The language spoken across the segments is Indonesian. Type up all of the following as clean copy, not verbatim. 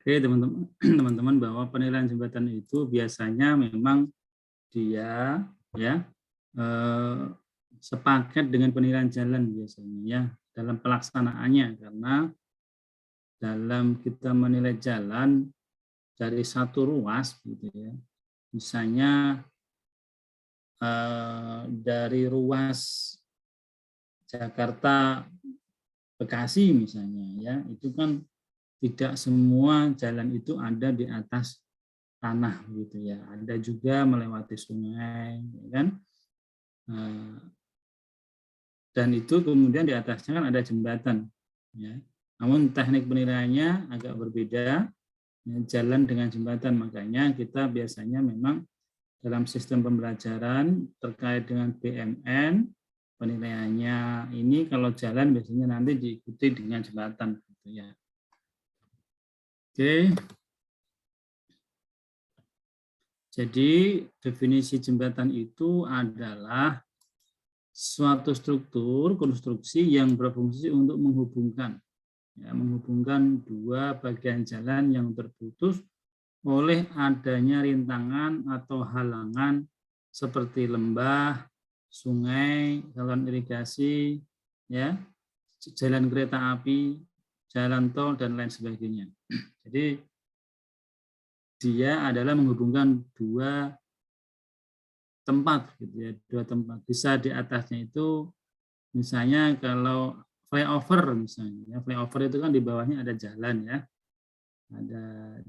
Oke, teman-teman, bahwa penilaian jembatan itu biasanya memang dia ya sepaket dengan penilaian jalan biasanya ya dalam pelaksanaannya, karena dalam kita menilai jalan dari satu ruas gitu ya, misalnya dari ruas Jakarta Bekasi misalnya ya, itu kan tidak semua jalan itu ada di atas tanah gitu ya, ada juga melewati sungai ya kan, dan itu kemudian di atasnya kan ada jembatan ya. Namun teknik penilaiannya agak berbeda ya, jalan dengan jembatan. Makanya kita biasanya memang dalam sistem pembelajaran terkait dengan BMN, penilaiannya ini kalau jalan biasanya nanti diikuti dengan jembatan gitu ya. Oke. Jadi definisi jembatan itu adalah suatu struktur konstruksi yang berfungsi untuk menghubungkan dua bagian jalan yang terputus oleh adanya rintangan atau halangan seperti lembah, sungai, saluran irigasi, ya, jalan kereta api, jalan tol dan lain sebagainya. Jadi dia adalah menghubungkan dua tempat gitu ya, dua tempat. Bisa di atasnya itu misalnya kalau flyover misalnya, flyover itu kan di bawahnya ada jalan ya, ada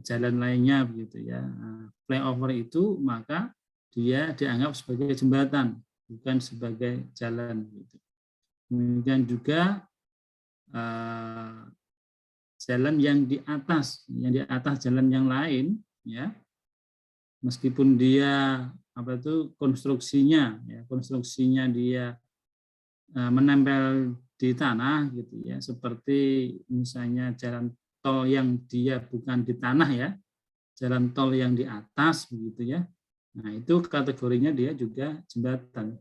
jalan lainnya begitu ya. Nah, flyover itu maka dia dianggap sebagai jembatan, bukan sebagai jalan gitu. Kemudian juga jalan yang di atas jalan yang lain ya, meskipun dia konstruksinya dia menempel di tanah gitu ya, seperti misalnya jalan tol yang dia bukan di tanah ya, jalan tol yang di atas begitu ya. Nah, itu kategorinya dia juga jembatan.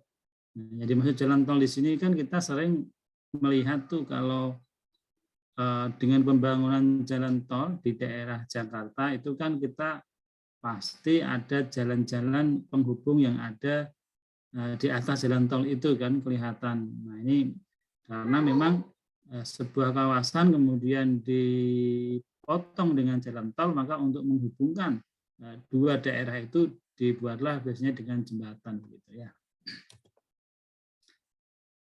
Nah, jadi maksud jalan tol di sini kan kita sering melihat tuh kalau dengan pembangunan jalan tol di daerah Jakarta itu kan kita pasti ada jalan-jalan penghubung yang ada di atas jalan tol itu kan kelihatan. Nah, ini karena memang sebuah kawasan kemudian dipotong dengan jalan tol, maka untuk menghubungkan dua daerah itu dibuatlah biasanya dengan jembatan gitu ya.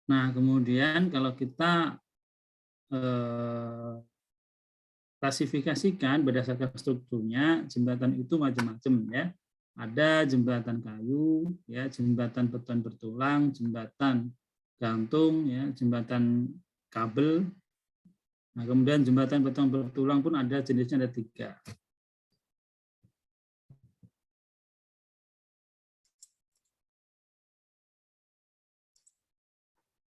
Nah, kemudian kalau kita klasifikasikan berdasarkan strukturnya, jembatan itu macam-macam ya. Ada jembatan kayu, ya, jembatan beton bertulang, jembatan gantung, ya, jembatan kabel. Nah, kemudian jembatan beton bertulang pun ada jenisnya, ada 3.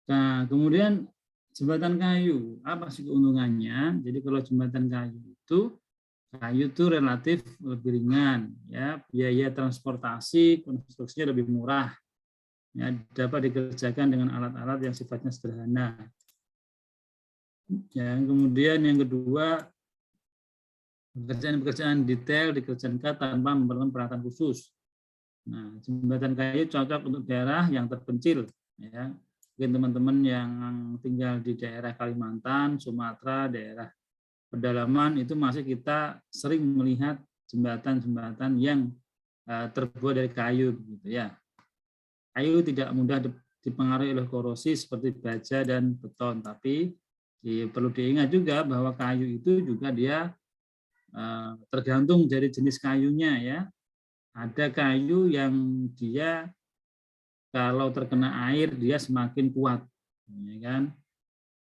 Nah, kemudian jembatan kayu, apa sih keuntungannya? Jadi kalau jembatan kayu itu relatif lebih ringan, ya, biaya transportasi konstruksinya lebih murah, ya, dapat dikerjakan dengan alat-alat yang sifatnya sederhana. Yang kemudian yang kedua, pekerjaan detail dikerjakan tanpa memerlukan peralatan khusus. Nah, jembatan kayu cocok untuk daerah yang terpencil, ya. Mungkin teman-teman yang tinggal di daerah Kalimantan, Sumatera, daerah pedalaman itu masih kita sering melihat jembatan-jembatan yang terbuat dari kayu, begitu ya. Kayu tidak mudah dipengaruhi oleh korosi seperti baja dan beton, tapi perlu diingat juga bahwa kayu itu juga dia tergantung dari jenis kayunya ya. Ada kayu yang dia kalau terkena air dia semakin kuat, ya kan?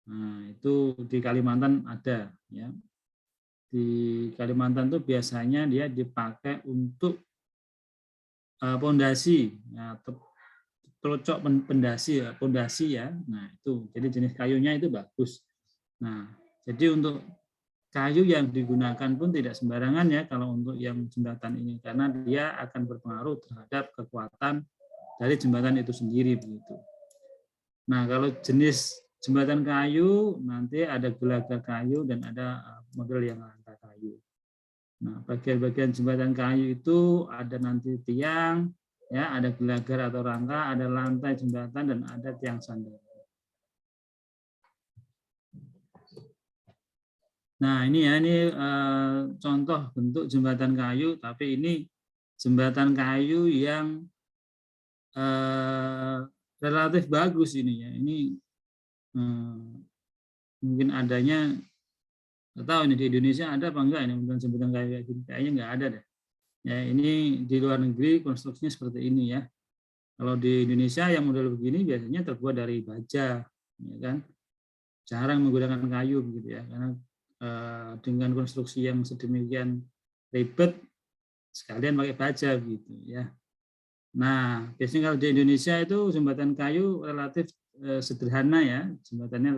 Nah, itu di Kalimantan ada ya. Di Kalimantan itu biasanya dia dipakai untuk pondasi, ya, telocok pondasi ya. Nah, itu jadi jenis kayunya itu bagus. Nah, jadi untuk kayu yang digunakan pun tidak sembarangan ya kalau untuk yang jembatan ini, karena dia akan berpengaruh terhadap kekuatan dari jembatan itu sendiri begitu. Nah, kalau jenis jembatan kayu nanti ada gelagar kayu dan ada model yang rangka kayu. Nah, bagian-bagian jembatan kayu itu ada nanti tiang, ya, ada gelagar atau rangka, ada lantai jembatan dan ada tiang sandaran. Nah, ini ya, ini contoh bentuk jembatan kayu, tapi ini jembatan kayu yang relatif bagus ini ya. Ini mungkin adanya, nggak tahu ini di Indonesia ada apa enggak ini jembatan kayu kayak gini, kayaknya nggak ada deh. Ya, ini di luar negeri konstruksinya seperti ini ya. Kalau di Indonesia yang model begini biasanya terbuat dari baja, ya kan? Jarang menggunakan kayu begitu ya, karena dengan konstruksi yang sedemikian ribet sekalian pakai baja gitu ya. Nah, biasanya kalau di Indonesia itu jembatan kayu relatif sederhana ya, jembatannya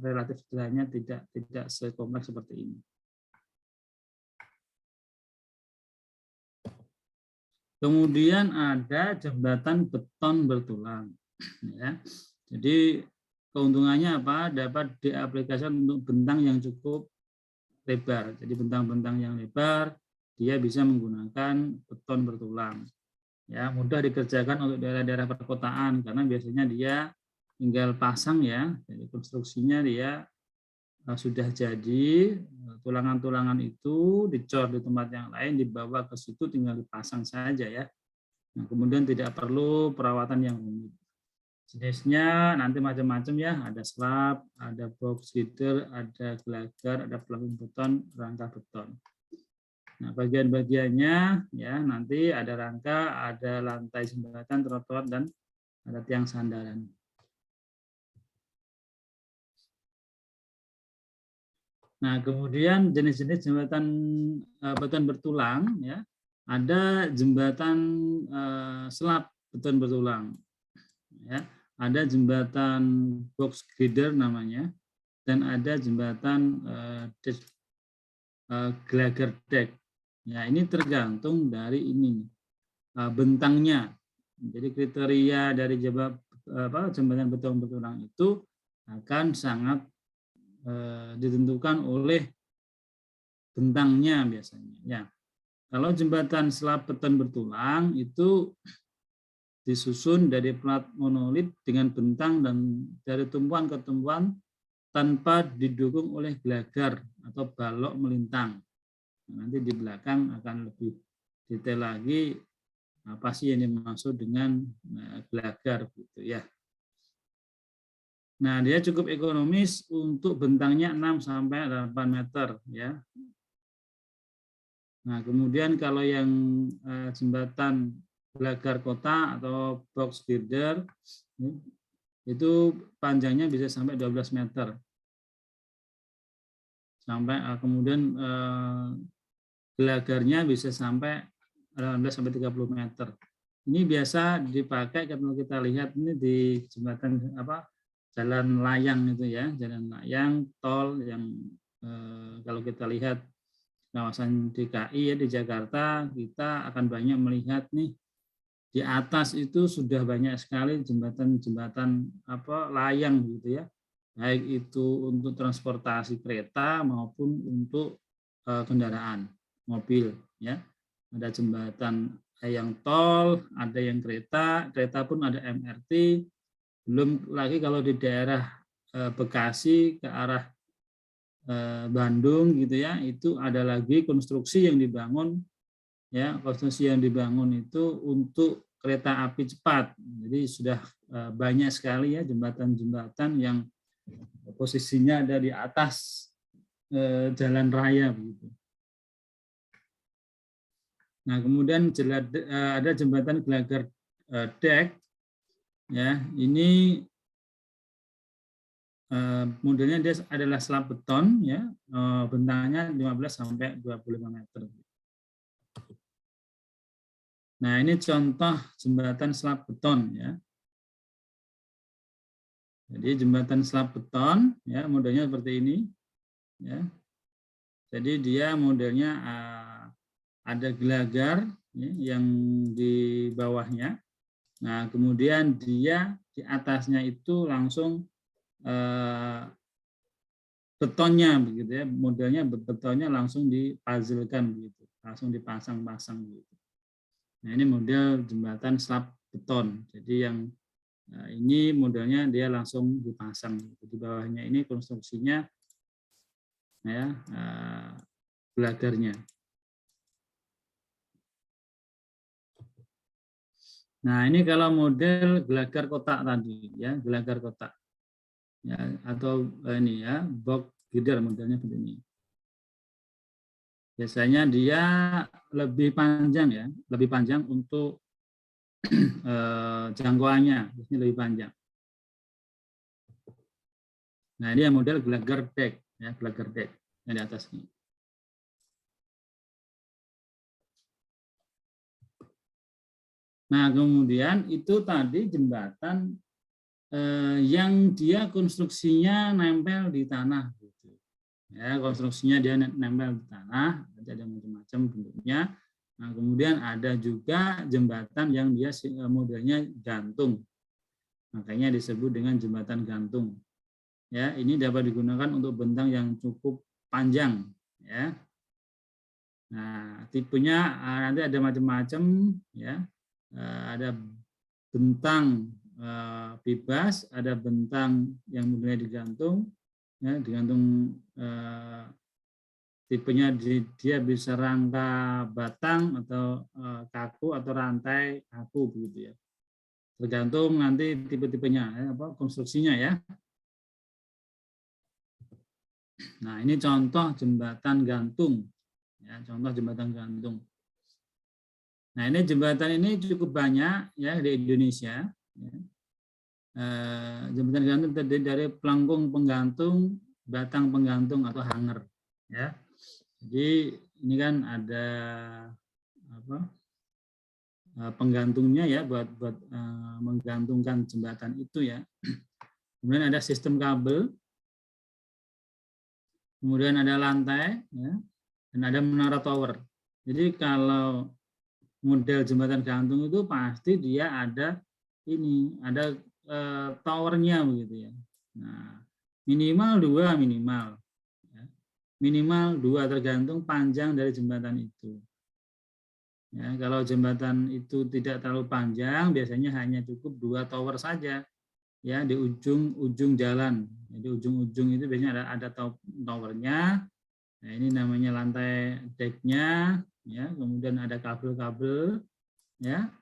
relatif sederhana, tidak sekompleks seperti ini. Kemudian ada jembatan beton bertulang. Ya. Jadi keuntungannya apa? Dapat diaplikasikan untuk bentang yang cukup lebar. Jadi bentang-bentang yang lebar, dia bisa menggunakan beton bertulang. Ya, mudah dikerjakan untuk daerah-daerah perkotaan karena biasanya dia tinggal pasang ya. Jadi konstruksinya dia sudah jadi, tulangan-tulangan itu dicor di tempat yang lain, dibawa ke situ tinggal dipasang saja ya. Nah, kemudian tidak perlu perawatan yang rumit. Jenisnya nanti macam-macam ya, ada slab, ada box girder, ada gelagar, ada pelapis beton, rangka beton. Nah, bagian-bagiannya ya nanti ada rangka, ada lantai jembatan, trotoar, dan ada tiang sandaran. Nah, kemudian jenis-jenis jembatan beton bertulang ya, ada jembatan slab beton bertulang, ya, ada jembatan box girder namanya, dan ada jembatan gelagar deck. Ya, ini tergantung dari ini bentangnya. Jadi kriteria dari jembatan beton bertulang itu akan sangat ditentukan oleh bentangnya biasanya. Ya, kalau jembatan slab beton bertulang itu disusun dari plat monolit dengan bentang dan dari tumpuan ke tumpuan tanpa didukung oleh gelagar atau balok melintang. Nanti di belakang akan lebih detail lagi apa sih yang dimaksud dengan gelagar gitu ya. Nah, dia cukup ekonomis untuk bentangnya 6 sampai 8 meter ya. Nah, kemudian kalau yang jembatan gelagar kota atau box girder itu panjangnya bisa sampai 12 meter. Sampai kemudian gelagarnya bisa sampai 18 sampai 30 meter. Ini biasa dipakai kalau kita lihat ini di jembatan jalan layang itu ya, jalan layang tol yang kalau kita lihat kawasan DKI ya di Jakarta, kita akan banyak melihat nih di atas itu sudah banyak sekali jembatan-jembatan layang gitu ya, baik itu untuk transportasi kereta maupun untuk kendaraan mobil ya. Ada jembatan yang tol, ada yang kereta pun ada MRT. Belum lagi kalau di daerah Bekasi ke arah Bandung gitu ya, itu ada lagi konstruksi yang dibangun ya, konstruksi yang dibangun itu untuk kereta api cepat. Jadi sudah banyak sekali ya jembatan-jembatan yang posisinya ada di atas jalan raya begitu. Nah, kemudian ada jembatan gelagar deck ya, ini modelnya dia adalah slab beton ya, bentangnya 15 sampai 25 meter. Nah, ini contoh jembatan slab beton ya. Jadi jembatan slab beton ya, modelnya seperti ini ya. Jadi dia modelnya ada gelagar ya, yang di bawahnya. Nah, kemudian dia di atasnya itu langsung betonnya begitu ya, modelnya betonnya langsung dipuzzlekan begitu, langsung dipasang-pasang begitu. Nah, ini model jembatan slab beton. Jadi yang ini modelnya dia langsung dipasang. Di bawahnya ini konstruksinya ya gelagarnya. Nah, ini kalau model gelagar kotak tadi ya, gelagar kotak. Ya, atau ini ya, box girder modelnya begini. Biasanya dia lebih panjang ya, lebih panjang untuk jangkauannya, ini lebih panjang. Nah, ini yang model gelagar deck ya, gelagar deck yang di atas ini. Nah, kemudian itu tadi jembatan yang dia konstruksinya nempel di tanah. Gitu. Ya, konstruksinya dia nempel di tanah, ada macam-macam bentuknya. Nah, kemudian ada juga jembatan yang dia modelnya gantung. Makanya disebut dengan jembatan gantung. Ya, ini dapat digunakan untuk bentang yang cukup panjang. Ya. Nah, tipenya nanti ada macam-macam. Ya, ada bentang bebas, ada bentang yang modelnya digantung. Ya, digantung tipenya dia bisa rangka batang atau kaku atau rantai kaku begitu ya. Tergantung nanti tipe-tipenya apa konstruksinya ya. Nah, ini contoh jembatan gantung. Ya, contoh jembatan gantung. Nah, ini jembatan ini cukup banyak ya di Indonesia. Ya. Jembatan gantung terdiri dari pelengkung penggantung, batang penggantung atau hanger. Ya. Jadi ini kan ada apa penggantungnya ya buat menggantungkan jembatan itu ya. Kemudian ada sistem kabel, kemudian ada lantai, ya, dan ada menara tower. Jadi kalau model jembatan gantung itu pasti dia ada ini, ada towernya begitu ya. Nah, minimal 2 minimal. Minimal 2 tergantung panjang dari jembatan itu. Ya, kalau jembatan itu tidak terlalu panjang, biasanya hanya cukup 2 tower saja, ya di ujung-ujung jalan. Jadi ujung-ujung itu biasanya ada towernya. Nah, ini namanya lantai decknya, ya. Kemudian ada kabel-kabel, ya.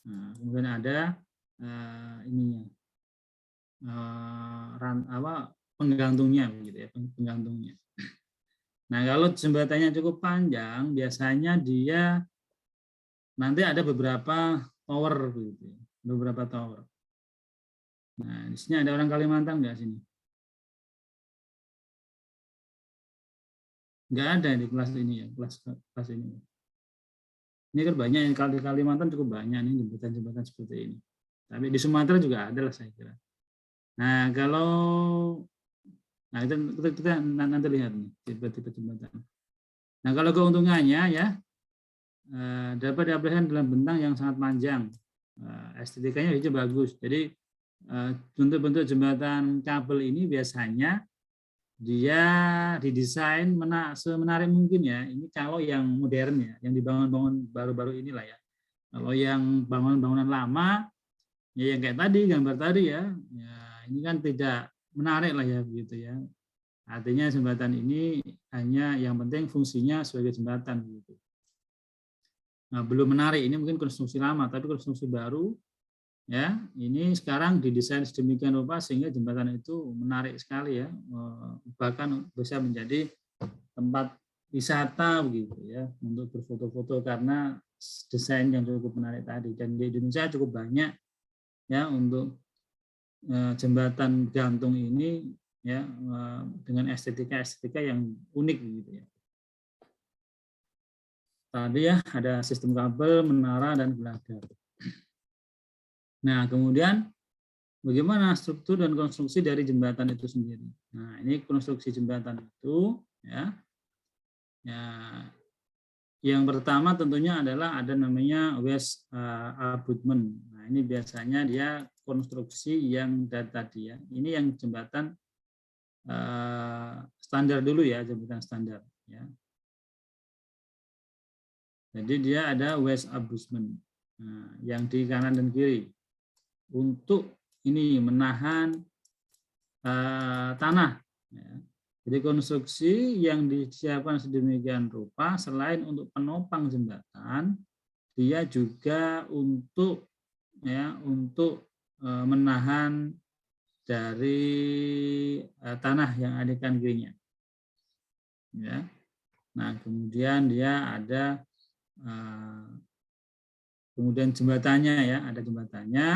Nah, kemudian ada ininya, penggantungnya, gitu ya, penggantungnya. Nah, kalau jembatannya cukup panjang, biasanya dia nanti ada beberapa tower, gitu, beberapa tower. Nah, di sini ada orang Kalimantan nggak sini? Nggak ada di kelas ini ya, kelas ini. Ini kan banyak yang di Kalimantan cukup banyak nih jembatan-jembatan seperti ini. Tapi di Sumatera juga ada lah saya kira. Nah, kalau kita nanti lihat nih tipe-tipe jembatan. Nah, kalau keuntungannya ya dapat diaplikasikan dalam bentang yang sangat panjang. Estetikanya itu bagus. Jadi bentuk-bentuk jembatan kabel ini biasanya dia didesain semenarik mungkin ya. Ini kalau yang modern ya, yang dibangun-bangun baru-baru inilah ya. Kalau yang bangunan-bangunan lama, ya yang kayak tadi, gambar tadi ya ini kan tidak menarik lah ya begitu ya. Artinya jembatan ini hanya yang penting fungsinya sebagai jembatan gitu. Nah, belum menarik, ini mungkin konstruksi lama, tapi konstruksi baru ya ini sekarang didesain sedemikian rupa sehingga jembatan itu menarik sekali ya, bahkan bisa menjadi tempat wisata begitu ya untuk berfoto-foto karena desain yang cukup menarik tadi. Dan di Indonesia cukup banyak ya untuk jembatan gantung ini ya dengan estetika yang unik gitu ya. Tadi ya ada sistem kabel, menara dan gelagar. Nah, kemudian bagaimana struktur dan konstruksi dari jembatan itu sendiri. Nah, ini konstruksi jembatan itu ya. Ya, yang pertama tentunya adalah ada namanya west abutment. Nah, ini biasanya dia konstruksi yang dari tadi ya. Ini yang jembatan standar dulu ya, jembatan standar ya. Jadi dia ada wedge abutment yang di kanan dan kiri untuk ini menahan tanah. Ya. Jadi konstruksi yang disiapkan sedemikian rupa selain untuk penopang jembatan, dia juga untuk menahan dari tanah yang ada di kanan kirinya. Ya. Nah, kemudian dia ada kemudian jembatannya ya, ada jembatannya.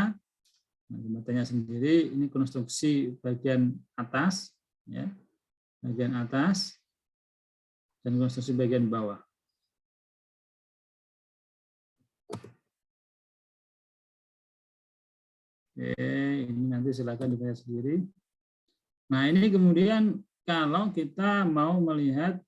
Nah, jembatannya sendiri ini konstruksi bagian atas ya. Bagian atas dan konstruksi bagian bawah. Oke, ini nanti silakan dibaca sendiri. Nah, ini kemudian kalau kita mau melihat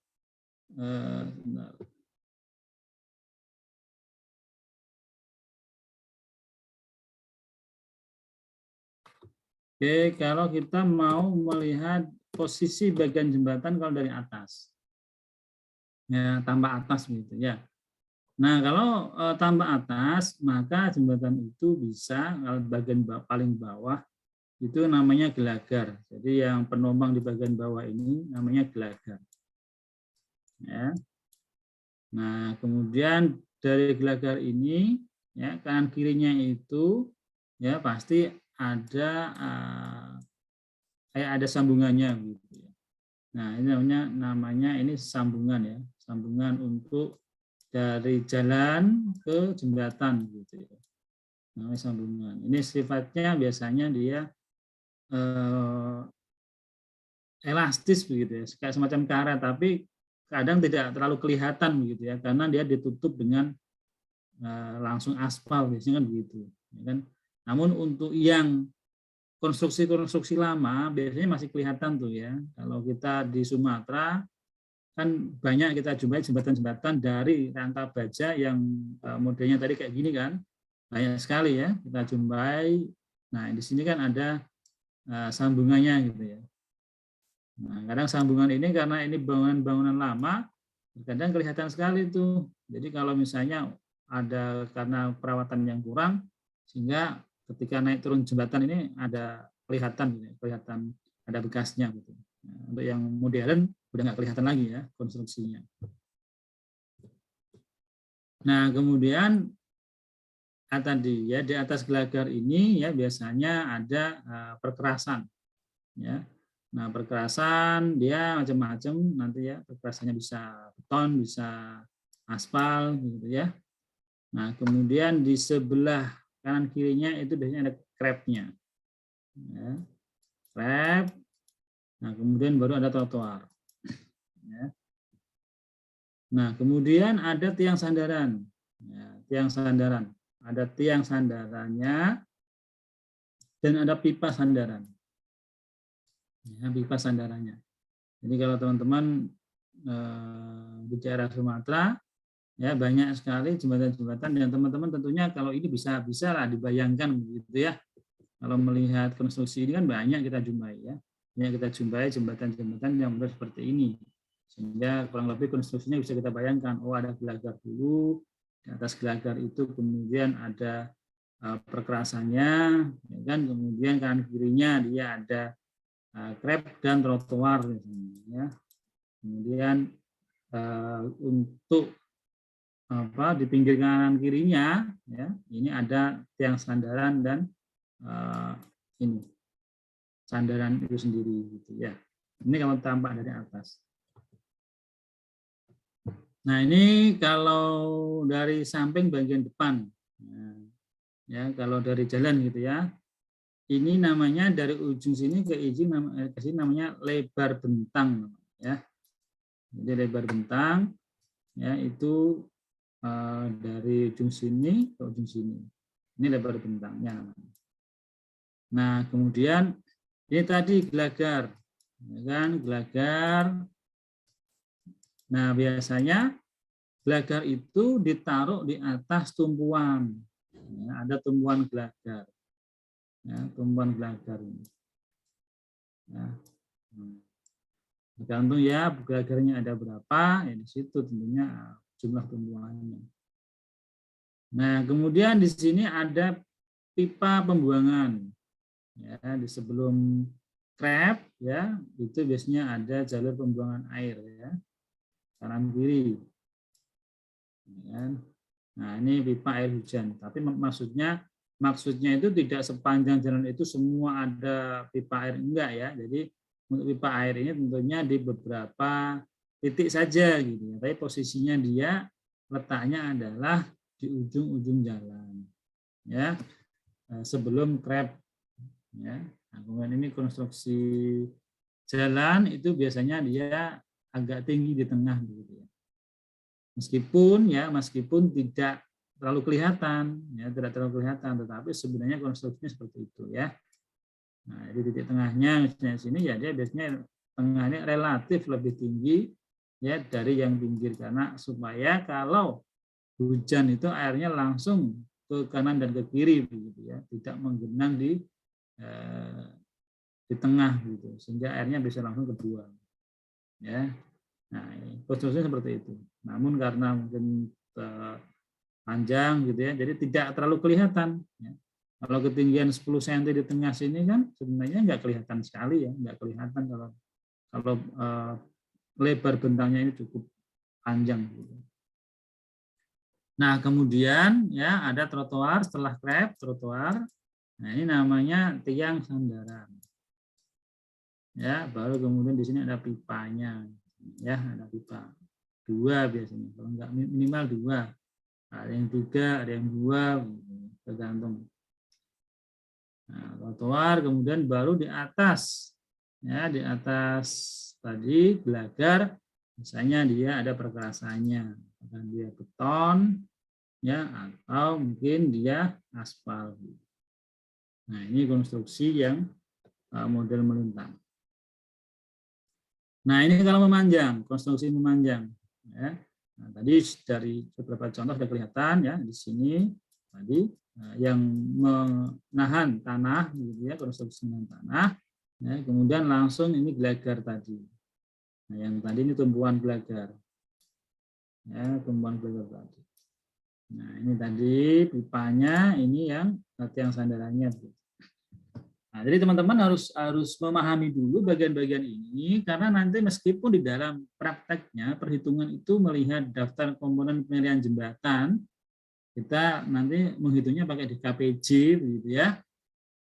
Oke, kalau kita mau melihat posisi bagian jembatan kalau dari atas, ya tambah atas gitu ya. Nah, kalau tambah atas, maka jembatan itu bisa kalau bagian paling bawah itu namanya gelagar. Jadi yang penopang di bagian bawah ini namanya gelagar. Ya. Nah, kemudian dari gelagar ini, ya kanan kirinya itu, ya pasti ada kayak ada sambungannya gitu ya. Nah, ini namanya ini sambungan ya, sambungan untuk dari jalan ke jembatan gitu ya. Namanya sambungan. Ini sifatnya biasanya dia elastis begitu ya, kayak semacam karet, tapi kadang tidak terlalu kelihatan begitu ya, karena dia ditutup dengan langsung aspal biasanya kan begitu, ya kan. Namun untuk yang konstruksi lama biasanya masih kelihatan tuh ya. Kalau kita di Sumatera kan banyak kita jumpai jembatan-jembatan dari rangka baja yang modelnya tadi kayak gini kan, banyak sekali ya kita jumpai. Nah di sini kan ada sambungannya gitu ya. Nah kadang sambungan ini karena ini bangunan-bangunan lama, kadang kelihatan sekali tuh. Jadi kalau misalnya ada karena perawatan yang kurang, sehingga ketika naik turun jembatan ini ada kelihatan ada bekasnya gitu. Nah, untuk yang modern udah nggak kelihatan lagi ya konstruksinya. Nah kemudian tadi ya di atas gelagar ini ya biasanya ada perkerasan ya. Nah perkerasan dia macam-macam nanti ya, perkerasannya bisa beton, bisa aspal gitu ya. Nah kemudian di sebelah kanan kirinya itu biasanya ada krepnya ya. Krep. Nah kemudian baru ada trotoar ya. Nah kemudian ada tiang sandaran ya, tiang sandaran, ada tiang sandarannya dan ada pipa sandaran ya, pipa sandarannya. Jadi kalau teman-teman di daerah Sumatera ya banyak sekali jembatan-jembatan, dan teman-teman tentunya kalau ini bisa lah dibayangkan gitu ya. Kalau melihat konstruksi ini kan banyak kita jumpai ya. Banyak kita jumpai jembatan-jembatan yang model seperti ini. Sehingga kurang lebih konstruksinya bisa kita bayangkan, oh ada gelagar dulu, di atas gelagar itu kemudian ada perkerasannya, ya kan? Kemudian kanan kirinya dia ada krep dan trotoar ya. Kemudian untuk di pinggir kanan kirinya ya ini ada tiang sandaran dan ini sandaran itu sendiri gitu ya. Ini kalau tampak dari atas. Nah ini kalau dari samping bagian depan ya, kalau dari jalan gitu ya. Ini namanya dari ujung sini ke sini namanya lebar bentang ya. Jadi lebar bentang ya itu dari ujung sini ke ujung sini. Ini lebar bentangnya namanya. Nah, kemudian ini tadi gelagar. Ya kan, gelagar. Nah, biasanya gelagar itu ditaruh di atas tumpuan. Ya, ada tumbuhan gelagar. Ya, tumbuhan gelagar ini. Ya. Tergantung ya gelagarnya ada berapa, ya di situ tentunya jumlah tumbuhannya. Nah, kemudian di sini ada pipa pembuangan. Ya, di sebelum krep ya, itu biasanya ada jalur pembuangan air ya. Kanan kiri. Ya. Nah, ini pipa air hujan. Tapi maksudnya itu tidak sepanjang jalan itu semua ada pipa air, enggak ya. Jadi untuk pipa air ini tentunya di beberapa titik saja gitu ya. Tapi posisinya dia letaknya adalah di ujung-ujung jalan. Ya. Sebelum krep ya. Nah, kemudian ini konstruksi jalan itu biasanya dia agak tinggi di tengah gitu ya. Meskipun tidak terlalu kelihatan, ya tidak terlalu kelihatan, tetapi sebenarnya konstruksinya seperti itu ya. Nah, di titik tengahnya misalnya sini ya dia biasanya tengahnya relatif lebih tinggi ya dari yang pinggir karena supaya kalau hujan itu airnya langsung ke kanan dan ke kiri begitu ya, tidak menggenang di tengah gitu sehingga airnya bisa langsung kebuang ya. Nah, konstruksinya seperti itu. Namun karena mungkin panjang gitu ya, jadi tidak terlalu kelihatan. Ya. Kalau ketinggian 10 cm di tengah sini kan sebenarnya nggak kelihatan sekali ya, nggak kelihatan kalau lebar bentangnya ini cukup panjang. Gitu. Nah kemudian ya ada trotoar setelah krep trotoar. Nah ini namanya tiang sandaran. Ya baru kemudian di sini ada pipanya. Ya ada pipa 2 biasanya, kalau nggak minimal 2. Ada yang 3, ada yang 2, tergantung. Nah, trotoar kemudian baru di atas, ya di atas tadi gelagar, misalnya dia ada perkerasannya, apakah dia beton, ya atau mungkin dia aspal. Nah ini konstruksi yang model melintang. Nah ini kalau memanjang, konstruksi memanjang. Ya. Nah, tadi dari beberapa contoh sudah kelihatan ya di sini tadi yang menahan tanah, gitu ya, konstruksi dengan tanah. Ya, kemudian langsung ini gelagar tadi. Nah, yang tadi ini tumpuan gelagar. Ya, tumpuan gelagar tadi. Nah ini tadi pipanya, ini yang tiang sandarannya. Nah, jadi teman-teman harus memahami dulu bagian-bagian ini karena nanti meskipun di dalam prakteknya perhitungan itu melihat daftar komponen pemilihan jembatan, kita nanti menghitungnya pakai DKPJ begitu ya.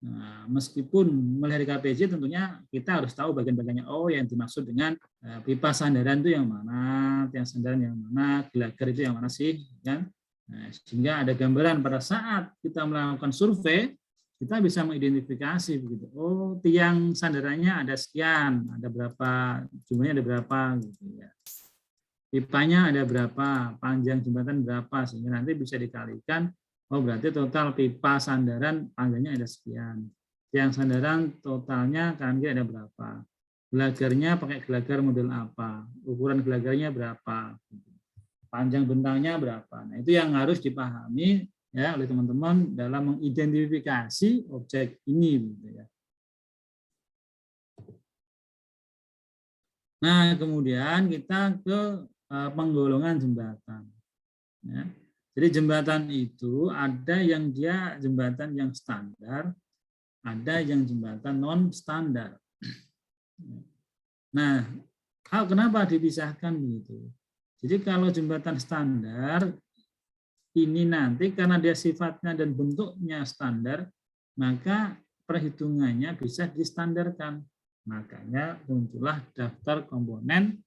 Nah, meskipun melihat DKPJ tentunya kita harus tahu bagian-bagiannya. Oh, yang dimaksud dengan pipa sandaran itu yang mana, tiang sandaran yang mana, gelagar itu yang mana sih, kan? Nah, sehingga ada gambaran pada saat kita melakukan survei kita bisa mengidentifikasi begitu. Oh, tiang sandarannya ada sekian, ada berapa, jumlahnya ada berapa gitu ya. Pipanya ada berapa, panjang jembatan berapa sehingga nanti bisa dikalikan. Oh, berarti total pipa sandaran panjangnya ada sekian. Tiang sandaran totalnya kanan kiri ada berapa. Gelagarnya pakai gelagar model apa, ukuran gelagarnya berapa, panjang bentangnya berapa. Nah, itu yang harus dipahami ya oleh teman-teman dalam mengidentifikasi objek ini gitu ya. Nah, kemudian kita ke penggolongan jembatan ya. Jadi jembatan itu ada yang dia jembatan yang standar, ada yang jembatan non standar. Nah, kenapa dipisahkan begitu? Jadi kalau jembatan standar ini nanti karena dia sifatnya dan bentuknya standar, maka perhitungannya bisa distandarkan. Makanya muncullah daftar komponen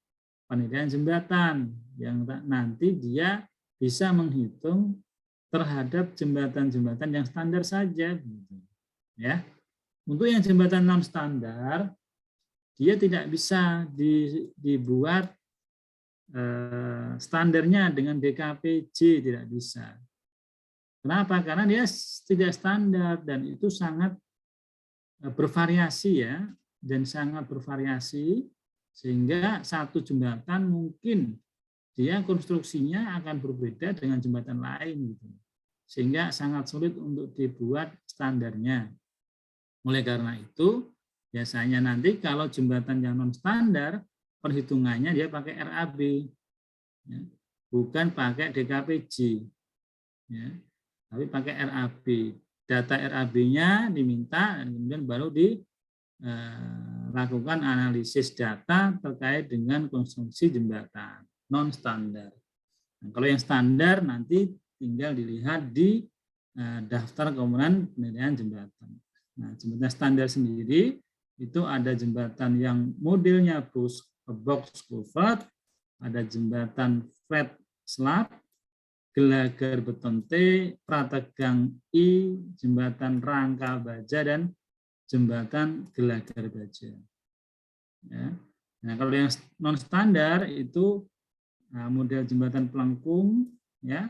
penilaian jembatan yang nanti dia bisa menghitung terhadap jembatan-jembatan yang standar saja. Ya, untuk yang jembatan non standar, dia tidak bisa dibuat standarnya dengan DKPJ, tidak bisa. Kenapa? Karena dia tidak standar dan itu sangat bervariasi ya, dan sangat bervariasi sehingga satu jembatan mungkin dia konstruksinya akan berbeda dengan jembatan lain gitu. sehingga sangat sulit untuk dibuat standarnya. Oleh karena itu, biasanya nanti kalau jembatan yang non standar, perhitungannya dia pakai RAB, ya, bukan pakai DKPJ, ya, tapi pakai RAB. Data RAB-nya diminta, dan kemudian baru dilakukan analisis data terkait dengan konstruksi jembatan non standar. Nah, kalau yang standar nanti tinggal dilihat di daftar komponen penilaian jembatan. Nah, jembatan standar sendiri itu ada jembatan yang modelnya box culvert, ada jembatan flat slab, gelagar beton T, prategang I, jembatan rangka baja, dan jembatan gelagar baja. Ya. Nah, kalau yang non standar itu model jembatan pelengkung, ya,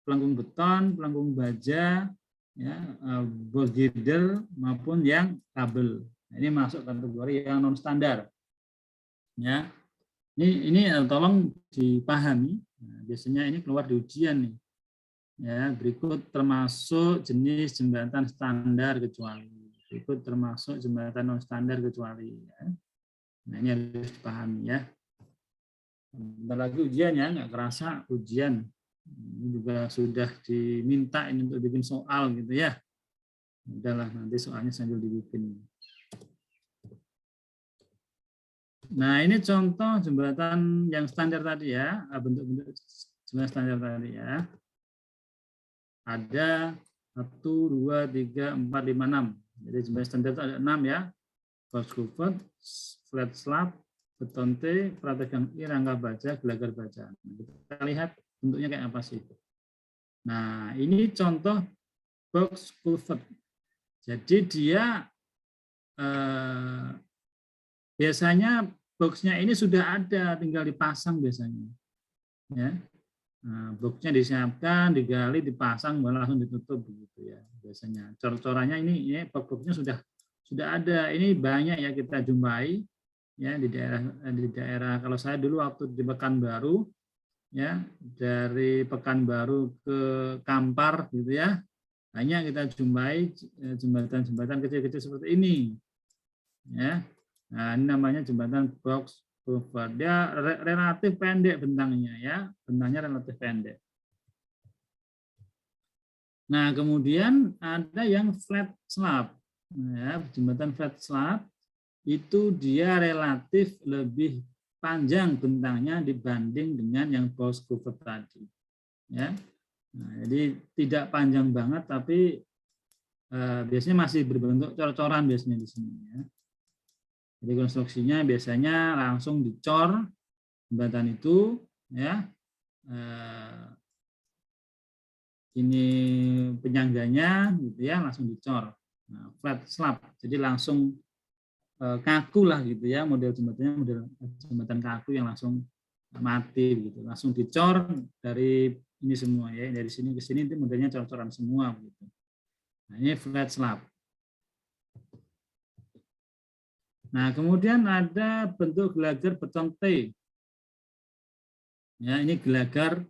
pelengkung beton, pelengkung baja, ya, bolt girder maupun yang kabel. Nah, ini masuk kategori yang non standar. Ya, ini tolong dipahami. Nah, biasanya ini keluar di ujian nih. Ya, berikut termasuk jenis jembatan standar kecuali. Berikut termasuk jembatan non standar kecuali. Ya. Nah, ini harus dipahami ya. Bentar lagi ujian ya, nggak kerasa ujian. Ini juga sudah diminta ini untuk bikin soal gitu ya. Udahlah, nanti soalnya sambil dibikin. Nah, ini contoh jembatan yang standar tadi ya, bentuk-bentuk jembatan standar tadi ya. Ada 1, 2, 3, 4, 5, 6. Jadi jembatan standar itu ada 6 ya. Box culvert, flat slab, beton T, prategang I, rangka baja, gelagar baja. Kita lihat bentuknya kayak apa sih. Nah, ini contoh box culvert. Jadi dia biasanya boxnya ini sudah ada, tinggal dipasang biasanya. Ya, nah, boxnya disiapkan, digali, dipasang, langsung ditutup begitu ya. Biasanya cor-corannya ini box-boxnya sudah ada. Ini banyak ya kita jumpai ya di daerah. Kalau saya dulu waktu di Pekanbaru, ya dari Pekanbaru ke Kampar gitu ya, banyak kita jumpai jembatan-jembatan kecil-kecil seperti ini. Ya. Nah, ini namanya jembatan box culvert. Dia relatif pendek bentangnya ya, bentangnya relatif pendek. Nah, kemudian ada yang flat slab. Ya, jembatan flat slab itu dia relatif lebih panjang bentangnya dibanding dengan yang box culvert tadi. Ya. Nah, jadi tidak panjang banget, tapi biasanya masih berbentuk cor-coran biasanya di sini. Ya. Jadi konstruksinya biasanya langsung dicor jembatan itu, ya. Ini penyangganya, gitu ya, langsung dicor. Nah, flat slab, jadi langsung kaku lah, gitu ya, model jembatannya model jembatan kaku yang langsung mati, gitu, langsung dicor dari ini semua ya, dari sini ke sini itu modelnya cor-coran semua, gitu. Nah, ini flat slab. Nah, kemudian ada bentuk gelagar beton T. Ya, ini gelagar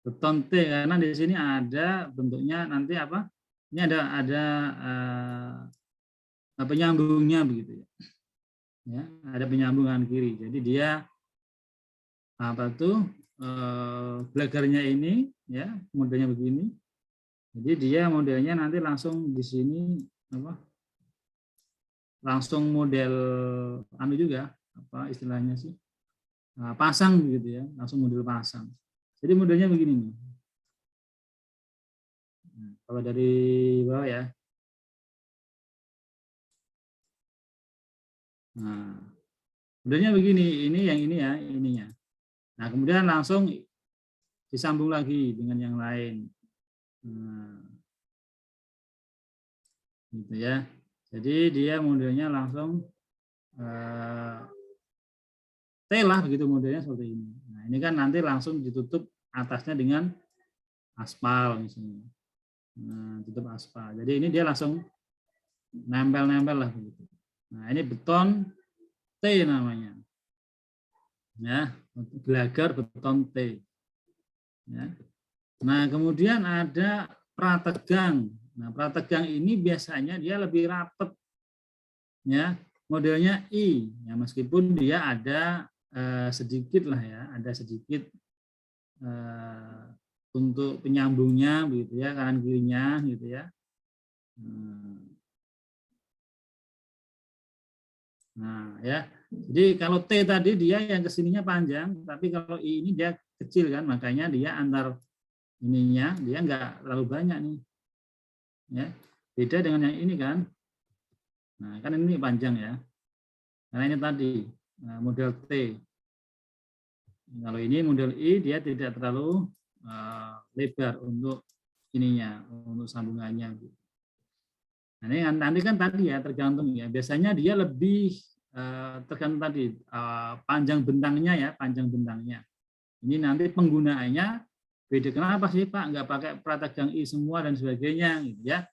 beton T karena di sini ada bentuknya nanti apa? Ini ada penyambungnya begitu ya. Ya, ada penyambungan kiri. Jadi dia apa tuh gelagarnya ini ya, modelnya begini. Jadi dia modelnya nanti langsung di sini apa? Langsung model anu juga apa istilahnya sih? Pasang gitu ya, langsung model pasang. Jadi modelnya begini nih. Nah, kalau dari bawah ya. Nah, modelnya begini, ini yang ini ya, ininya. Nah, kemudian langsung disambung lagi dengan yang lain. Nah, gitu ya. Jadi dia modelnya langsung T lah begitu modelnya seperti ini. Nah, ini kan nanti langsung ditutup atasnya dengan aspal misalnya. Nah, tutup aspal. Jadi ini dia langsung nempel-nempel lah begitu. Nah, ini beton T namanya. Ya, gelagar beton T. Ya. Nah, kemudian ada prategang. Nah, prategang ini biasanya dia lebih rapat, ya, modelnya I, ya, meskipun dia ada sedikit lah ya, ada sedikit untuk penyambungnya, begitu ya, kanan kirinya, gitu ya. Nah, ya. Jadi kalau T tadi dia yang kesininya panjang, tapi kalau I ini dia kecil kan, makanya dia antar ininya dia enggak terlalu banyak nih. Ya. Beda dengan yang ini kan. Nah, kan ini panjang ya. Karena ini tadi model T. Kalau ini model I dia tidak terlalu lebar untuk ininya, untuk sambungannya. Nah, ini nanti kan tadi ya tergantung ya. Biasanya dia lebih tergantung tadi panjang bentangnya ya, panjang bentangnya. Ini nanti penggunaannya beda. Kenapa sih Pak nggak pakai prategang I semua dan sebagainya gitu ya?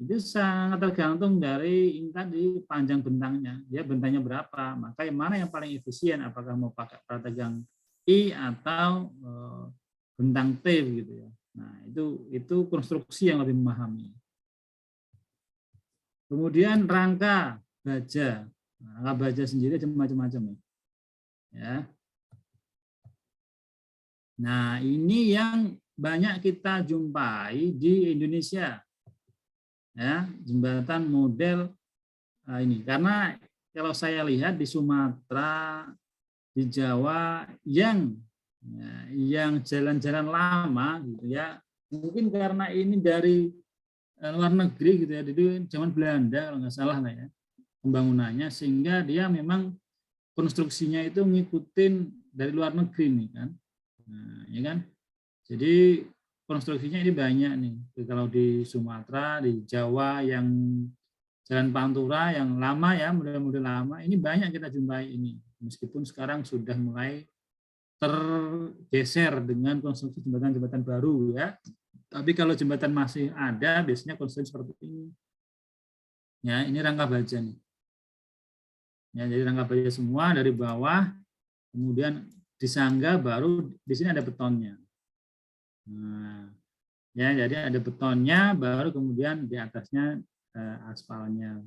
Itu sangat tergantung dari ini tadi panjang bentangnya. Dia bentangnya berapa? Maka yang mana yang paling efisien? Apakah mau pakai prategang I atau bentang T gitu ya? Nah itu konstruksi yang lebih memahami. Kemudian rangka baja. Rangka baja sendiri macam-macam ya. Nah, ini yang banyak kita jumpai di Indonesia. Ya, jembatan model ini. Karena kalau saya lihat di Sumatera, di Jawa yang jalan-jalan lama gitu ya. Mungkin karena ini dari luar negeri gitu ya, di zaman Belanda kalau nggak salah lah ya pembangunannya, sehingga dia memang konstruksinya itu ngikutin dari luar negeri nih kan, nah, ya kan, jadi konstruksinya ini banyak nih kalau di Sumatera, di Jawa yang jalan Pantura yang lama ya, model-model lama ini banyak kita jumpai ini, meskipun sekarang sudah mulai tergeser dengan konstruksi jembatan-jembatan baru ya. Tapi kalau jembatan masih ada, biasanya konstruksi seperti ini. Ya, ini rangka baja nih. Ya, jadi rangka baja semua dari bawah, kemudian disangga, baru di sini ada betonnya. Nah, ya, jadi ada betonnya, baru kemudian di atasnya aspalnya.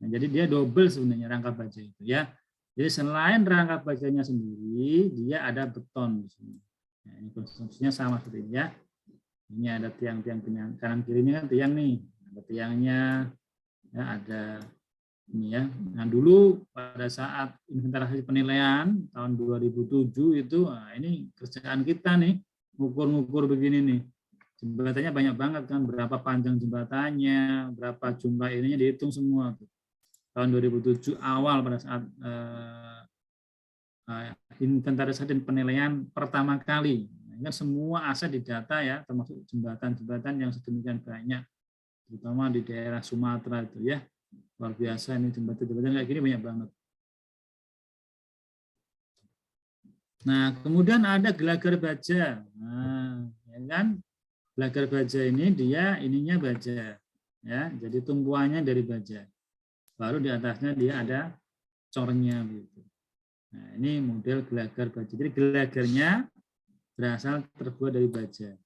Nah, jadi dia double sebenarnya rangka baja itu ya. Jadi selain rangka bajanya sendiri, dia ada beton di sini. Nah, ini konstruksinya sama seperti ini ya. Ini ada tiang-tiang kanan kiri ini kan tiang nih, ada tiangnya, ya ada ini ya. Nah dulu pada saat inventarisasi penilaian tahun 2007 itu, nah ini kerjaan kita nih, ngukur-ngukur begini nih. Jembatannya banyak banget kan, berapa panjang jembatannya, berapa jumlah ininya dihitung semua tuh. Tahun 2007 awal pada saat inventarisasi dan penilaian pertama kali. Kan semua aset didata ya, termasuk jembatan-jembatan yang sedemikian banyak, terutama di daerah Sumatera itu ya, luar biasa ini jembatan-jembatan kayak gini banyak banget. Nah, kemudian ada gelagar baja. Nah, ya kan, gelagar baja ini dia ininya baja, ya, jadi tumpuannya dari baja. Baru di atasnya dia ada cornya gitu. Nah, ini model gelagar baja. Jadi gelagarnya berasal terbuat dari baja,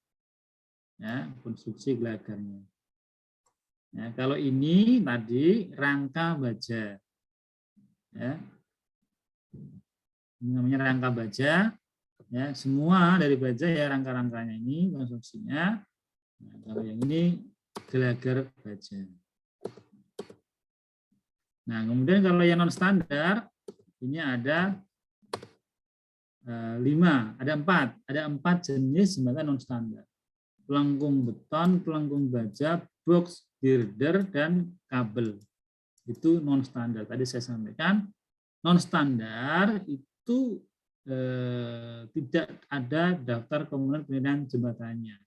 ya, konstruksi gelagarnya. Ya, kalau ini tadi rangka baja, ya, ini namanya rangka baja, ya, semua dari baja ya rangka-rangkanya ini konstruksinya. Nah, kalau yang ini gelagar baja. Nah, kemudian kalau yang non standar ini ada 4 jenis jembatan non standar. Pelengkung beton, pelengkung baja, box, girder, dan kabel. Itu non standar. Tadi saya sampaikan non standar itu tidak ada daftar komponen penilaian jembatannya.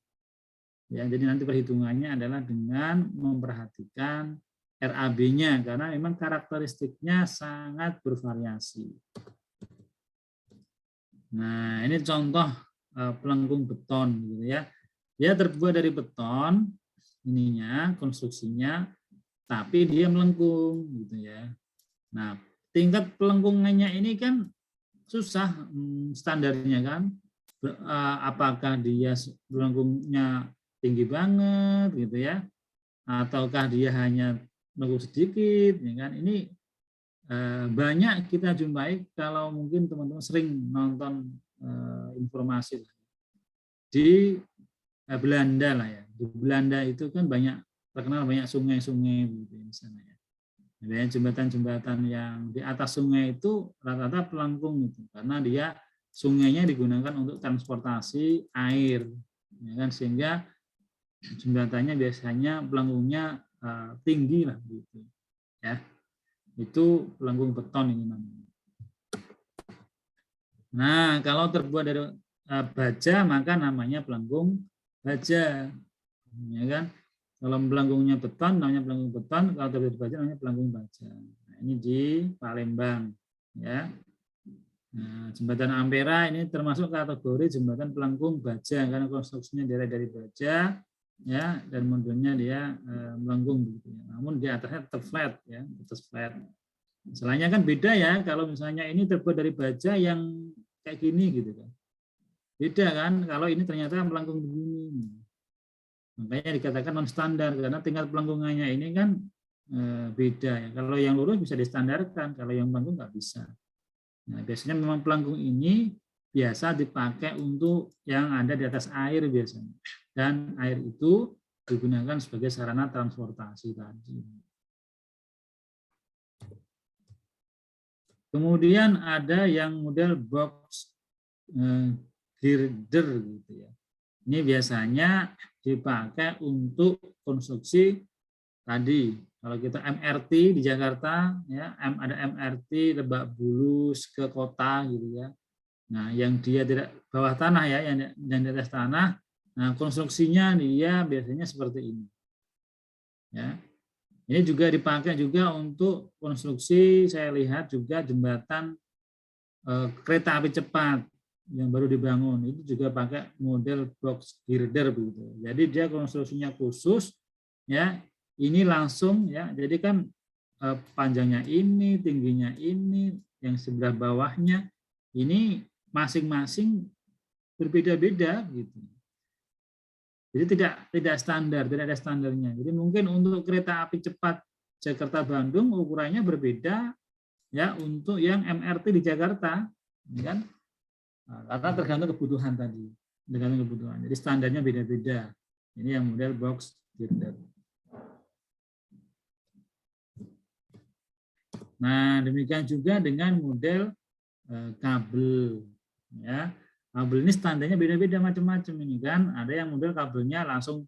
Ya, jadi nanti perhitungannya adalah dengan memperhatikan RAB-nya karena memang karakteristiknya sangat bervariasi. Nah, ini contoh pelengkung beton gitu ya. Dia terbuat dari beton ininya, konstruksinya, tapi dia melengkung gitu ya. Nah, tingkat pelengkungannya ini kan susah standarnya kan. apakah dia melengkungnya tinggi banget gitu ya, ataukah dia hanya melengkung sedikit, ya kan? Ini banyak kita jumpai kalau mungkin teman-teman sering nonton informasi di Belanda lah ya. Di Belanda itu kan terkenal banyak sungai-sungai gitu di sana ya. Ada jembatan-jembatan yang di atas sungai itu rata-rata pelengkung itu karena dia sungainya digunakan untuk transportasi air, ya kan, sehingga jembatannya biasanya pelengkungnya tinggi lah gitu ya. Itu pelengkung beton ini namanya. Nah, kalau terbuat dari baja maka namanya pelengkung baja, ya kan. Kalau pelengkungnya beton namanya pelengkung beton, kalau terbuat dari baja namanya pelengkung baja. Nah, ini di Palembang ya. Nah, jembatan Ampera ini termasuk kategori jembatan pelengkung baja karena konstruksinya dari baja ya, dan modelnya dia melengkung begitu ya. Namun di atasnya tetap flat ya, tetap flat. Selainnya kan beda ya, kalau misalnya ini terbuat dari baja yang kayak gini gitu kan. Beda kan kalau ini ternyata melengkung begini. Makanya dikatakan non standar karena tingkat pelengkungannya ini kan beda ya. Kalau yang lurus bisa distandarkan, kalau yang melengkung nggak bisa. Nah, biasanya memang pelengkung ini biasa dipakai untuk yang ada di atas air biasanya. Dan air itu digunakan sebagai sarana transportasi tadi. Kemudian ada yang model box girder gitu ya. Ini biasanya dipakai untuk konstruksi tadi. Kalau kita MRT di Jakarta, ya ada MRT Lebak Bulus ke kota gitu ya. Nah, yang dia tidak bawah tanah ya, yang di atas tanah. Nah, konstruksinya dia biasanya seperti ini. Ya. Ini juga dipakai juga untuk konstruksi, saya lihat juga jembatan kereta api cepat yang baru dibangun itu juga pakai model box girder begitu. Jadi dia konstruksinya khusus ya. Ini langsung ya. Jadi kan panjangnya ini, tingginya ini, yang sebelah bawahnya ini masing-masing berbeda-beda gitu. Jadi tidak standar, tidak ada standarnya. Jadi mungkin untuk kereta api cepat Jakarta Bandung ukurannya berbeda ya untuk yang MRT di Jakarta, ya kan? Nah, karena tergantung kebutuhan tadi, tergantung kebutuhan. Jadi standarnya beda-beda. Ini yang model box girder. Nah, demikian juga dengan model kabel, ya. Kabel ini standarnya beda-beda macam-macam ini kan. Ada yang model kabelnya langsung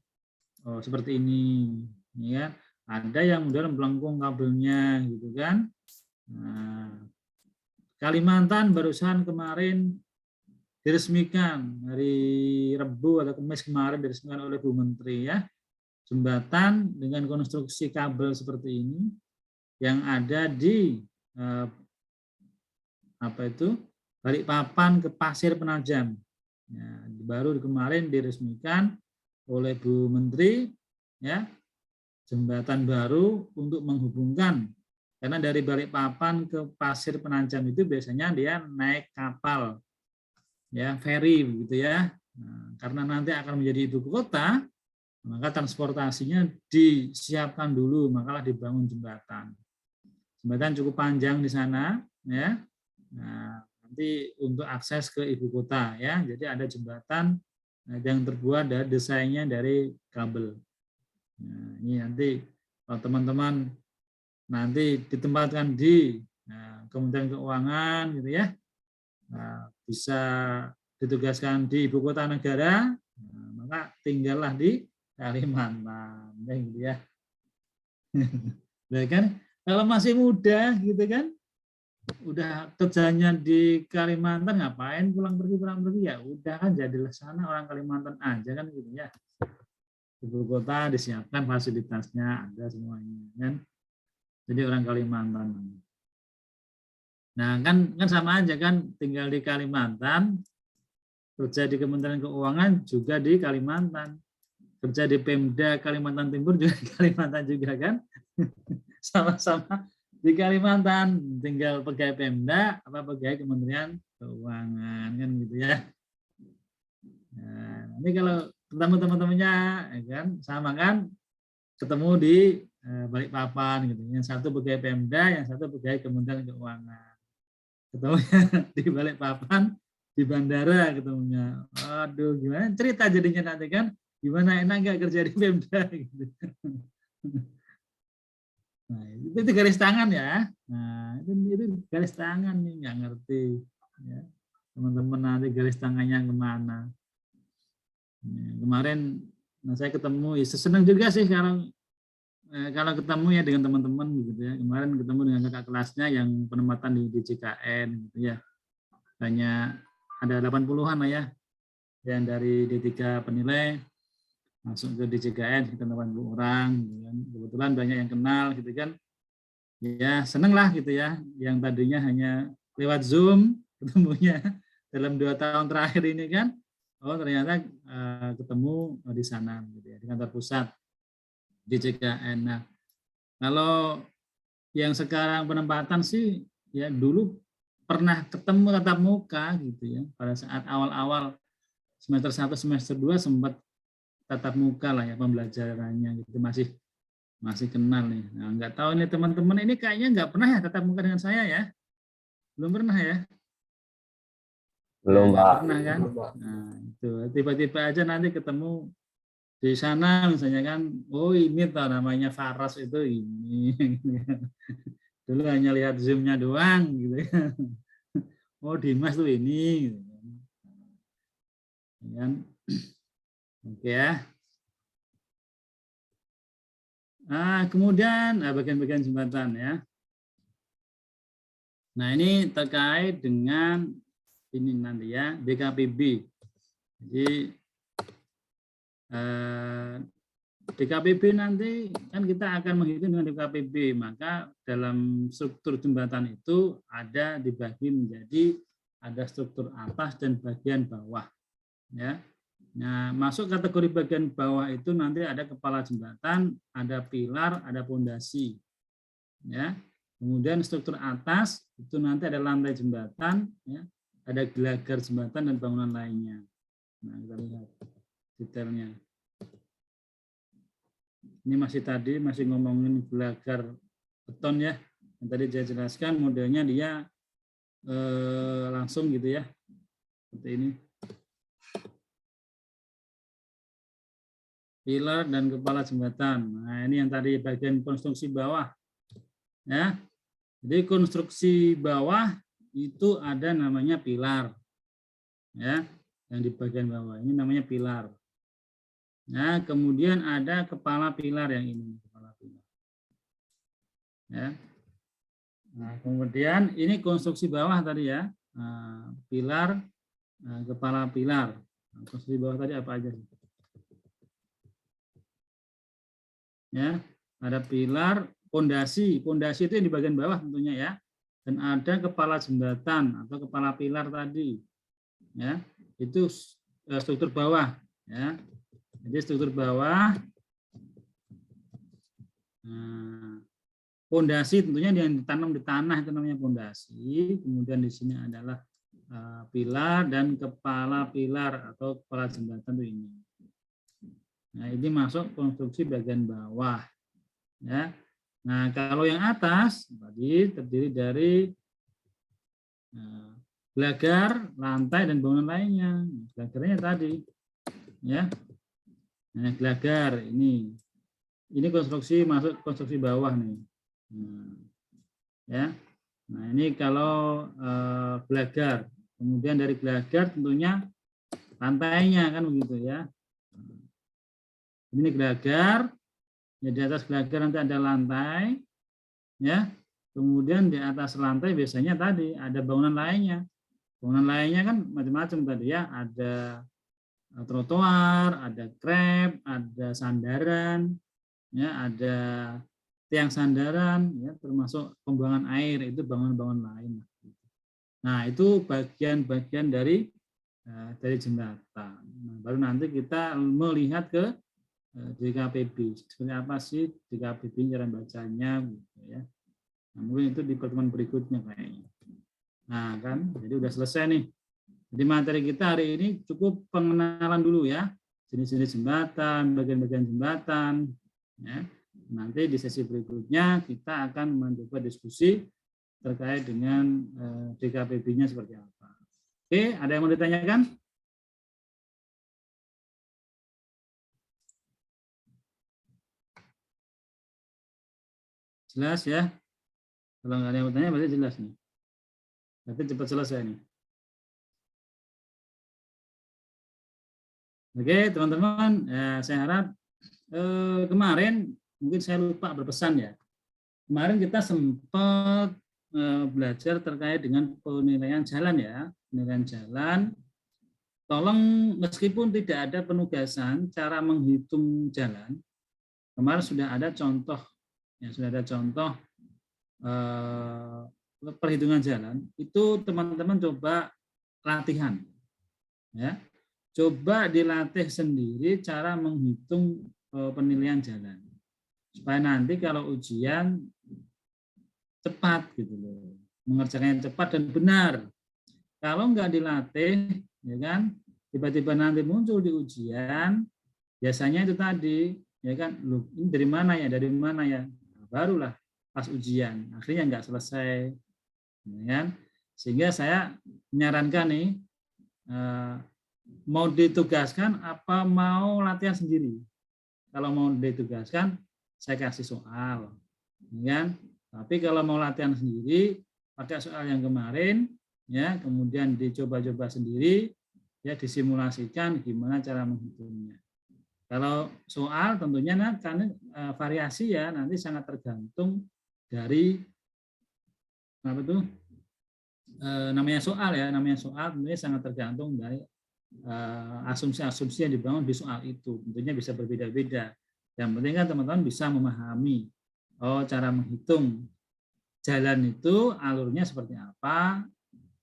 seperti ini, ya. Ada yang model melengkung kabelnya, gitu kan. Nah, Kalimantan barusan kemarin diresmikan hari Rabu atau Kamis kemarin diresmikan oleh Bu Menteri ya, jembatan dengan konstruksi kabel seperti ini yang ada di Balikpapan ke Pasir Penajam. Ya, baru kemarin diresmikan oleh Bu Menteri ya, jembatan baru untuk menghubungkan, karena dari Balikpapan ke Pasir Penajam itu biasanya dia naik kapal ya, ferry begitu ya. Nah, karena nanti akan menjadi ibu kota, maka transportasinya disiapkan dulu, makalah dibangun jembatan. Jembatan cukup panjang di sana ya. Nah, nanti untuk akses ke ibu kota ya. Jadi ada jembatan yang terbuat dari desainnya dari kabel. Nah, ini nanti kalau teman-teman nanti ditempatkan di Kementerian Keuangan gitu ya, bisa ditugaskan di ibu kota negara, maka tinggallah di Kalimantan, gitu ya. Nah, kan kalau masih muda gitu kan, udah kerjanya di Kalimantan, ngapain pulang pergi ya udah kan jadilah sana orang Kalimantan aja kan gitu ya. Ibu kota disiapkan fasilitasnya ada semuanya kan, jadi orang Kalimantan. Nah kan sama aja kan, tinggal di Kalimantan, kerja di Kementerian Keuangan juga di Kalimantan, kerja di Pemda Kalimantan Timur juga di Kalimantan juga kan, sama-sama di Kalimantan, tinggal pegawai Pemda apa pegawai Kementerian Keuangan kan gitu ya. ini kalau ketemu teman-temannya, ya kan, sama kan, ketemu di Balikpapan gitu. Yang satu pegawai Pemda, yang satu pegawai Kementerian Keuangan. Ketemunya di Balikpapan, di bandara ketemunya. Aduh, gimana cerita jadinya nanti kan? Gimana, enak nggak kerja di Pemda? Gitu. Nah, itu garis tangan ya. Nah, itu garis tangan nih, nggak ngerti. Ya. Teman-teman nanti garis tangannya kemana? Ya, kemarin saya ketemu, ya senang juga sih kalau ketemu ya dengan teman-teman gitu ya. Kemarin ketemu dengan kakak kelasnya yang penempatan di DJKN gitu ya. Banyak, ada 80-an lah ya, yang dari D3 penilai masuk ke DJKN sekitar 80 orang gitu kan. Kebetulan banyak yang kenal gitu kan. Ya seneng lah gitu ya, yang tadinya hanya lewat Zoom ketemunya dalam 2 tahun terakhir ini kan, oh ternyata ketemu di sana gitu ya, di kantor pusat DJKN. Nah, kalau yang sekarang penempatan sih ya dulu pernah ketemu tatap muka gitu ya, pada saat awal-awal semester 1 semester 2 sempat tatap muka lah ya pembelajarannya gitu, masih kenal nih. Nah, nggak tahu nih teman-teman ini kayaknya nggak pernah ya tatap muka dengan saya ya, belum pernah ya. Belum, Nggak Pak. pernah kan. Nah itu tiba-tiba aja nanti ketemu di sana misalnya kan, oh ini tahu namanya Faras itu ini. Dulu hanya lihat zoomnya doang gitu ya. Oh Dimas tuh ini gitu kan. Oke ya. Nah, kemudian bagian-bagian jembatan ya. Nah, ini terkait dengan ini nanti ya, DKPB. Jadi DKPB nanti kan kita akan menghitung dengan DKPB, maka dalam struktur jembatan itu ada dibagi menjadi ada struktur atas dan bagian bawah ya. Nah, masuk kategori bagian bawah itu nanti ada kepala jembatan, ada pilar, ada pondasi. Ya. Kemudian struktur atas itu nanti ada lantai jembatan, ya, ada gelagar jembatan dan bangunan lainnya. Nah, kita lihat detailnya. Ini masih ngomongin gelagar beton ya. Yang tadi saya jelaskan modelnya dia langsung gitu ya. Seperti ini. Pilar dan kepala jembatan. Nah, ini yang tadi bagian konstruksi bawah. Ya. Jadi konstruksi bawah itu ada namanya pilar. Ya, yang di bagian bawah ini namanya pilar. Nah, kemudian ada kepala pilar yang ini, kepala pilar. Ya. Nah, kemudian ini konstruksi bawah tadi ya. Pilar, kepala pilar. Nah, konstruksi bawah tadi apa aja? Ya, ada pilar, pondasi. Pondasi itu yang di bagian bawah tentunya ya. Dan ada kepala jembatan atau kepala pilar tadi. Ya, itu struktur bawah ya. Jadi struktur bawah, pondasi tentunya yang ditanam di tanah itu namanya pondasi. Kemudian di sini adalah pilar dan kepala pilar atau kepala jembatan itu ini. Nah, ini masuk konstruksi bagian bawah. Ya. Nah, kalau yang atas tadi terdiri dari gelagar, lantai dan bangunan lainnya. Gelagarnya tadi, ya. Nah, gelagar ini konstruksi masuk konstruksi bawah nih. Ya. Nah, ini kalau gelagar. Kemudian dari gelagar tentunya lantainya kan begitu ya. Ini gelagar, ya di atas gelagar nanti ada lantai, ya. Kemudian di atas lantai biasanya tadi ada bangunan lainnya. Bangunan lainnya kan macam-macam tadi ya, ada trotoar, ada krep, ada sandaran, ya, ada tiang sandaran, ya, termasuk pembuangan air itu bangunan-bangunan lain. Nah itu bagian-bagian dari jembatan. Nah, baru nanti kita melihat ke DKPB. Seperti apa sih DKPB cara bacanya, gitu ya. Nah, mungkin itu di pertemuan berikutnya kayaknya. Nah kan, jadi udah selesai nih Jadi materi kita hari ini cukup pengenalan dulu ya, jenis-jenis jembatan, bagian-bagian jembatan. Ya. Nanti di sesi berikutnya kita akan mencoba diskusi terkait dengan DKPB-nya seperti apa. Oke, ada yang mau ditanyakan? Jelas ya? Kalau nggak ada yang bertanya, berarti jelas nih. Berarti cepat selesai nih. Oke, teman-teman, saya harap kemarin mungkin saya lupa berpesan ya. Kemarin kita sempat belajar terkait dengan penilaian jalan ya, penilaian jalan. Tolong meskipun tidak ada penugasan cara menghitung jalan, kemarin sudah ada contoh, ya sudah ada contoh perhitungan jalan. Itu teman-teman coba latihan, ya. Coba dilatih sendiri cara menghitung penilaian jalan supaya nanti kalau ujian cepat gitu loh, mengerjakannya cepat dan benar. Kalau nggak dilatih, ya kan, tiba-tiba nanti muncul di ujian, biasanya itu tadi, ya kan, loh ini dari mana ya, nah, barulah pas ujian, akhirnya nggak selesai, ya kan. Sehingga saya menyarankan nih, mau ditugaskan apa mau latihan sendiri. Kalau mau ditugaskan, saya kasih soal, ya kan. Tapi kalau mau latihan sendiri, pakai soal yang kemarin, ya, kemudian dicoba-coba sendiri, ya, disimulasikan gimana cara menghitungnya. Kalau soal tentunya kan variasi ya, nanti sangat tergantung dari apa tuh namanya soal ya, namanya soal tentunya sangat tergantung dari asumsi-asumsi yang dibangun di soal itu. Tentunya bisa berbeda-beda. Yang penting kan teman-teman bisa memahami cara menghitung jalan itu alurnya seperti apa,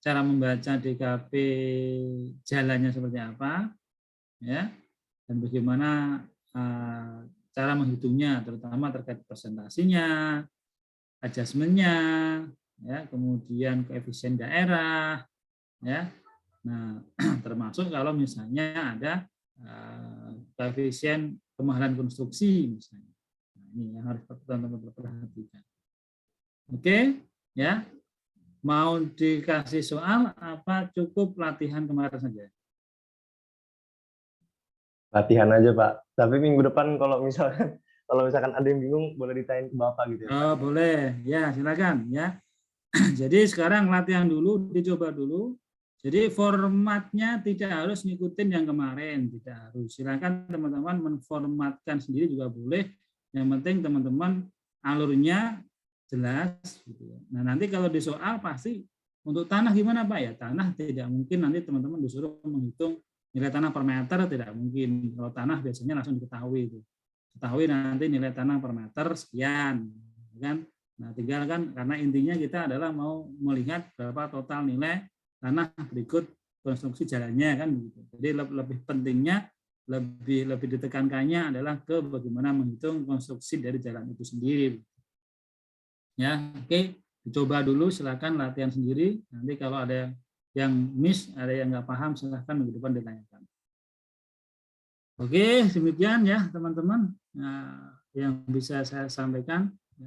cara membaca DKP jalannya seperti apa, ya, dan bagaimana cara menghitungnya, terutama terkait presentasinya, adjustment-nya, ya, kemudian koefisien daerah, ya. Nah, termasuk kalau misalnya ada koefisien kemahalan konstruksi misalnya. Nah, ini yang harus teman-teman perhatikan. Oke, ya. Mau dikasih soal apa cukup latihan kemarin saja? Latihan aja, Pak. Tapi minggu depan kalau misalkan ada yang bingung boleh ditanyain ke Bapak gitu ya, Pak. Oh, boleh. Ya, silakan ya. Jadi sekarang latihan dulu, dicoba dulu. Jadi formatnya tidak harus ngikutin yang kemarin, tidak harus. Silakan teman-teman menformatkan sendiri juga boleh. Yang penting teman-teman alurnya jelas. Gitu. Nah nanti kalau di soal pasti untuk tanah gimana Pak ya? Tanah tidak mungkin nanti teman-teman disuruh menghitung nilai tanah per meter, tidak mungkin. Kalau tanah biasanya langsung diketahui itu. Ketahui nanti nilai tanah per meter sekian, kan? Nah, tinggal kan karena intinya kita adalah mau melihat berapa total nilai tanah berikut konstruksi jalannya kan begitu. Jadi lebih pentingnya lebih ditekankannya adalah ke bagaimana menghitung konstruksi dari jalan itu sendiri. Ya, oke, dicoba dulu, silakan latihan sendiri. Nanti kalau ada yang miss, ada yang nggak paham, silakan minggu depan ditanyakan. Oke, demikian ya teman-teman yang bisa saya sampaikan.